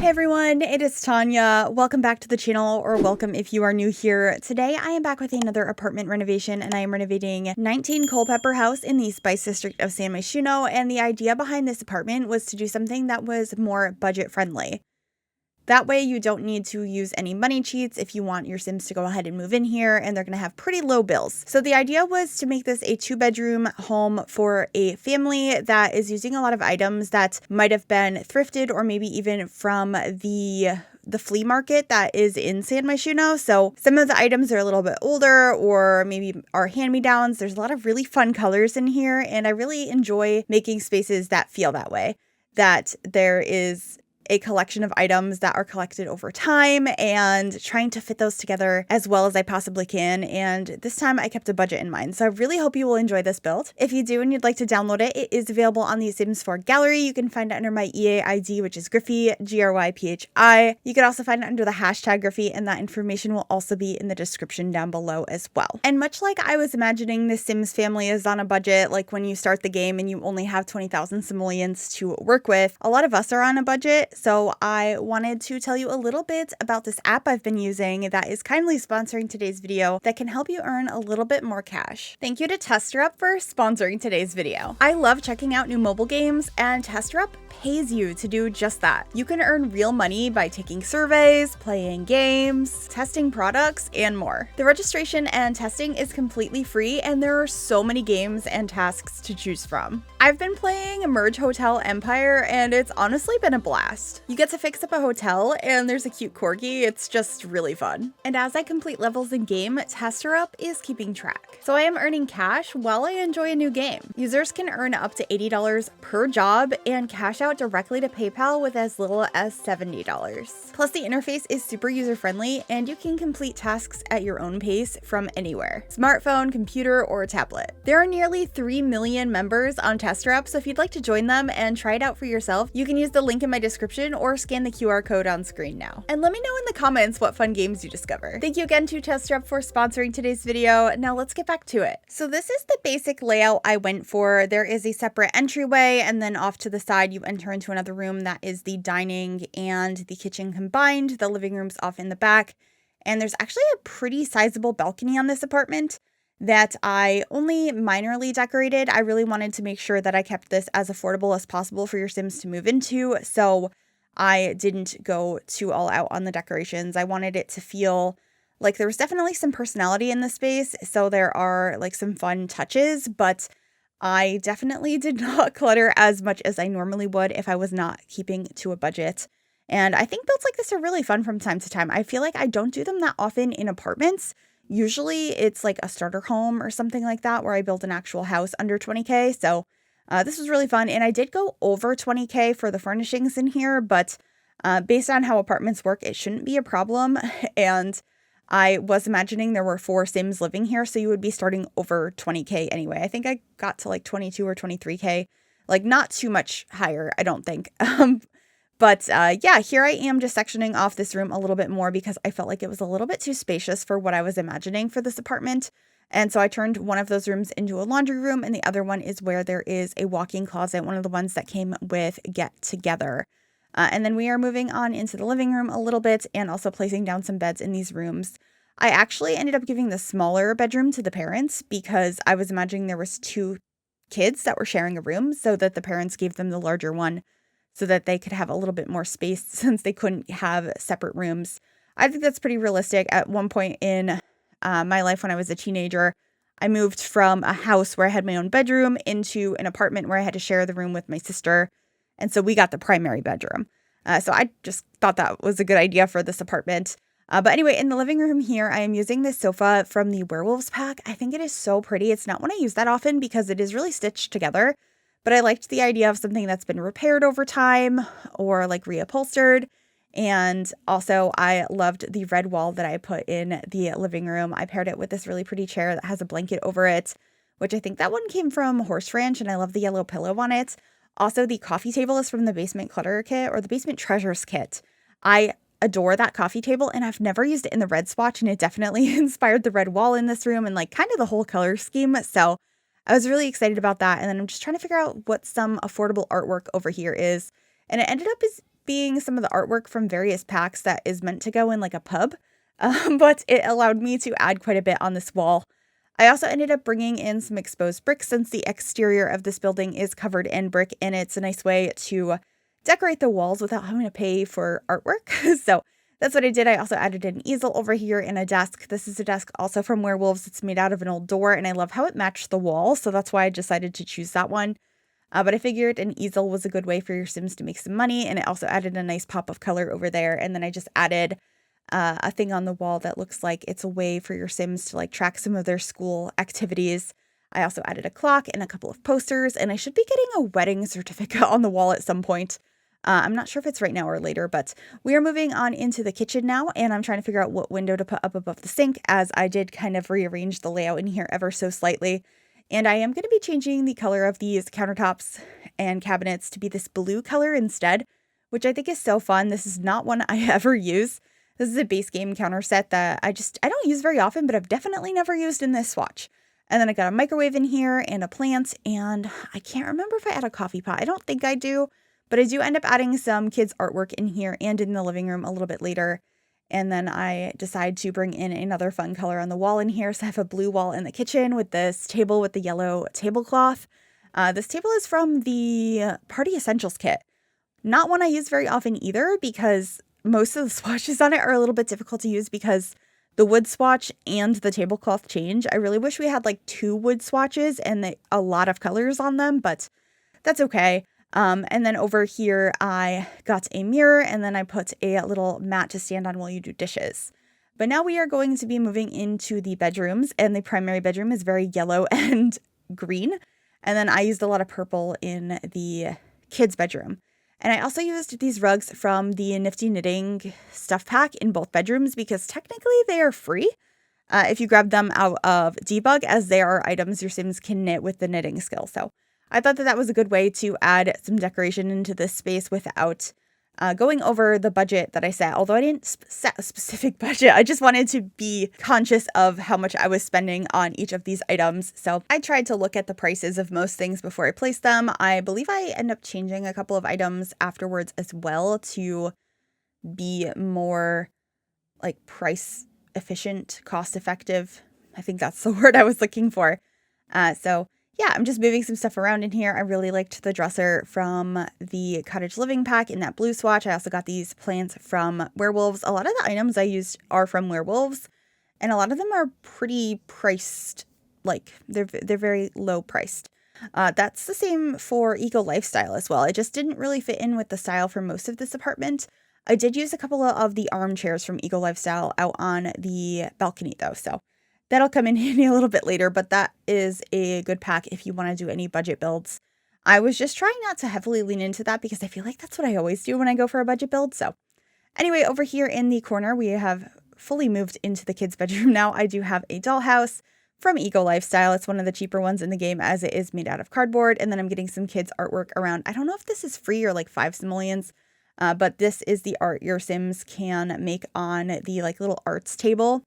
Hey everyone, it is Tanya. Welcome back to the channel, or welcome if you are new here. Today I am back with another apartment renovation, and I am renovating 19 Culpepper house in the Spice District of San Myshuno, and the idea behind this apartment was to do something that was more budget friendly. That way you don't need to use any money cheats if you want your Sims to go ahead and move in here, and they're going to have pretty low bills. So the idea was to make this a 2-bedroom home for a family that is using a lot of items that might have been thrifted or maybe even from the flea market that is in San Myshuno. So some of the items are a little bit older or maybe are hand-me-downs. There's a lot of really fun colors in here, and I really enjoy making spaces that feel that way, that there is a collection of items that are collected over time and trying to fit those together as well as I possibly can. And this time I kept a budget in mind. So I really hope you will enjoy this build. If you do and you'd like to download it, it is available on the Sims 4 gallery. You can find it under my EA ID, which is Gryphi, Gryphi. You can also find it under the hashtag Gryphi, and that information will also be in the description down below as well. And much like I was imagining the Sims family is on a budget, like when you start the game and you only have 20,000 simoleons to work with, a lot of us are on a budget. So I wanted to tell you a little bit about this app I've been using that is kindly sponsoring today's video that can help you earn a little bit more cash. Thank you to Testerup for sponsoring today's video. I love checking out new mobile games, and Testerup pays you to do just that. You can earn real money by taking surveys, playing games, testing products, and more. The registration and testing is completely free, and there are so many games and tasks to choose from. I've been playing Merge Hotel Empire, and it's honestly been a blast. You get to fix up a hotel, and there's a cute corgi. It's just really fun. And as I complete levels in game, Testerup is keeping track. So I am earning cash while I enjoy a new game. Users can earn up to $80 per job and cash out directly to PayPal with as little as $70. Plus, the interface is super user-friendly, and you can complete tasks at your own pace from anywhere: smartphone, computer, or tablet. There are nearly 3 million members on Testerup, so if you'd like to join them and try it out for yourself, you can use the link in my description or scan the QR code on screen now. And let me know in the comments what fun games you discover. Thank you again to Testerup for sponsoring today's video. Now let's get back to it. So this is the basic layout I went for. There is a separate entryway, and then off to the side you enter into another room that is the dining and the kitchen combined. The living room's off in the back, and there's actually a pretty sizable balcony on this apartment that I only minorly decorated. I really wanted to make sure that I kept this as affordable as possible for your Sims to move into, so I didn't go too all out on the decorations. I wanted it to feel like there was definitely some personality in the space, so there are like some fun touches, but I definitely did not clutter as much as I normally would if I was not keeping to a budget. And I think builds like this are really fun from time to time. I feel like I don't do them that often in apartments. Usually it's like a starter home or something like that where I build an actual house under 20K. So this was really fun. And I did go over 20K for the furnishings in here, but based on how apartments work, it shouldn't be a problem. And I was imagining there were 4 Sims living here, so you would be starting over 20K anyway. I think I got to like 22 or 23K, like not too much higher, I don't think. But yeah, here I am just sectioning off this room a little bit more because I felt like it was a little bit too spacious for what I was imagining for this apartment. And so I turned one of those rooms into a laundry room, and the other one is where there is a walk-in closet, one of the ones that came with Get Together. And then we are moving on into the living room a little bit and also placing down some beds in these rooms. I actually ended up giving the smaller bedroom to the parents because I was imagining there was 2 kids that were sharing a room, so that the parents gave them the larger one so that they could have a little bit more space since they couldn't have separate rooms. I think that's pretty realistic. At one point in my life when I was a teenager, I moved from a house where I had my own bedroom into an apartment where I had to share the room with my sister. And so we got the primary bedroom. So I just thought that was a good idea for this apartment. But anyway, in the living room here, I am using this sofa from the Werewolves pack. I think it is so pretty. It's not one I use that often because it is really stitched together. But I liked the idea of something that's been repaired over time or like reupholstered. And also I loved the red wall that I put in the living room. I paired it with this really pretty chair that has a blanket over it, which I think that one came from Horse Ranch, and I love the yellow pillow on it. Also, the coffee table is from the Basement Clutter kit or the Basement Treasures kit. I adore that coffee table, and I've never used it in the red swatch, and it definitely inspired the red wall in this room and like kind of the whole color scheme. So I was really excited about that. And then I'm just trying to figure out what some affordable artwork over here is. And it ended up being some of the artwork from various packs that is meant to go in like a pub, but it allowed me to add quite a bit on this wall. I also ended up bringing in some exposed bricks since the exterior of this building is covered in brick, and it's a nice way to decorate the walls without having to pay for artwork. So that's what I did. I also added an easel over here and a desk. This is a desk also from Werewolves. It's made out of an old door, and I love how it matched the wall, so that's why I decided to choose that one. But I figured an easel was a good way for your Sims to make some money, and it also added a nice pop of color over there. And then I just added a thing on the wall that looks like it's a way for your Sims to like track some of their school activities. I also added a clock and a couple of posters, and I should be getting a wedding certificate on the wall at some point. I'm not sure if it's right now or later, but we are moving on into the kitchen now, and I'm trying to figure out what window to put up above the sink, as I did kind of rearrange the layout in here ever so slightly. And I am going to be changing the color of these countertops and cabinets to be this blue color instead, which I think is so fun. This is not one I ever use. This is a base game counter set that I don't use very often, but I've definitely never used in this swatch. And then I got a microwave in here and a plant, and I can't remember if I add a coffee pot. I don't think I do. But I do end up adding some kids' artwork in here and in the living room a little bit later. And then I decide to bring in another fun color on the wall in here. So I have a blue wall in the kitchen with this table with the yellow tablecloth. This table is from the Party Essentials kit. Not one I use very often either, because most of the swatches on it are a little bit difficult to use because the wood swatch and the tablecloth change. I really wish we had like 2 wood swatches and a lot of colors on them, but that's okay. And then over here, I got a mirror, and then I put a little mat to stand on while you do dishes. But now we are going to be moving into the bedrooms, and the primary bedroom is very yellow and green. And then I used a lot of purple in the kids' bedroom. And I also used these rugs from the Nifty Knitting stuff pack in both bedrooms because technically they are free if you grab them out of Debug, as they are items your Sims can knit with the knitting skill. So I thought that was a good way to add some decoration into this space without going over the budget that I set. Although I didn't set a specific budget, I just wanted to be conscious of how much I was spending on each of these items. So I tried to look at the prices of most things before I placed them. I believe I end up changing a couple of items afterwards as well to be more like price efficient, cost effective. I think that's the word I was looking for. So yeah, I'm just moving some stuff around in here. I really liked the dresser from the Cottage Living pack in that blue swatch. I also got these plants from Werewolves. A lot of the items I used are from Werewolves, and a lot of them are pretty priced. Like, they're very low priced. That's the same for Eco Lifestyle as well. It just didn't really fit in with the style for most of this apartment. I did use a couple of the armchairs from Eco Lifestyle out on the balcony though, so that'll come in handy a little bit later, but that is a good pack if you want to do any budget builds. I was just trying not to heavily lean into that because I feel like that's what I always do when I go for a budget build. So anyway, over here in the corner, we have fully moved into the kids' bedroom now. I do have a dollhouse from Eco Lifestyle. It's one of the cheaper ones in the game as it is made out of cardboard. And then I'm getting some kids' artwork around. I don't know if this is free or like 5 simoleons, but this is the art your Sims can make on the like little arts table.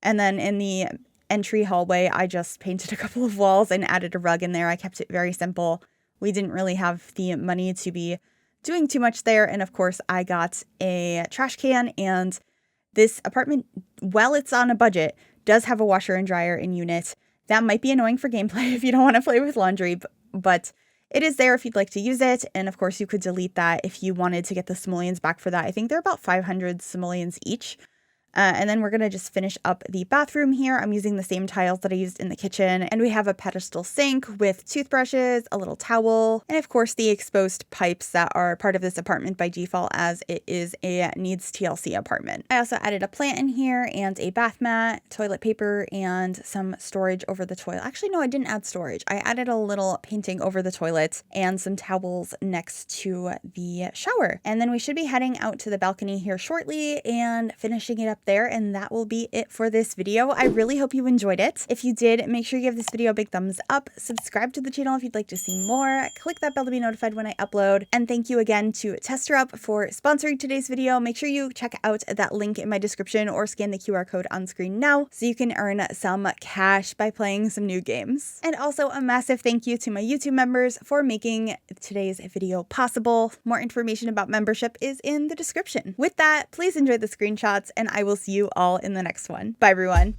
And then in the entry hallway, I just painted a couple of walls and added a rug in there. I kept it very simple. We didn't really have the money to be doing too much there. And of course, I got a trash can, and this apartment, while it's on a budget, does have a washer and dryer in unit. That might be annoying for gameplay if you don't want to play with laundry, but it is there if you'd like to use it. And of course, you could delete that if you wanted to get the simoleons back for that. I think they're about 500 simoleons each. And then we're going to just finish up the bathroom here. I'm using the same tiles that I used in the kitchen. And we have a pedestal sink with toothbrushes, a little towel, and of course the exposed pipes that are part of this apartment by default, as it is a needs TLC apartment. I also added a plant in here and a bath mat, toilet paper, and some storage over the toilet. Actually, no, I didn't add storage. I added a little painting over the toilet and some towels next to the shower. And then we should be heading out to the balcony here shortly and finishing it up up there, and that will be it for this video. I really hope you enjoyed it. If you did, make sure you give this video a big thumbs up, subscribe to the channel if you'd like to see more, click that bell to be notified when I upload, and thank you again to Testerup for sponsoring today's video. Make sure you check out that link in my description or scan the QR code on screen now so you can earn some cash by playing some new games. And also a massive thank you to my YouTube members for making today's video possible. More information about membership is in the description. With that, please enjoy the screenshots, and I will see you all in the next one. Bye, everyone.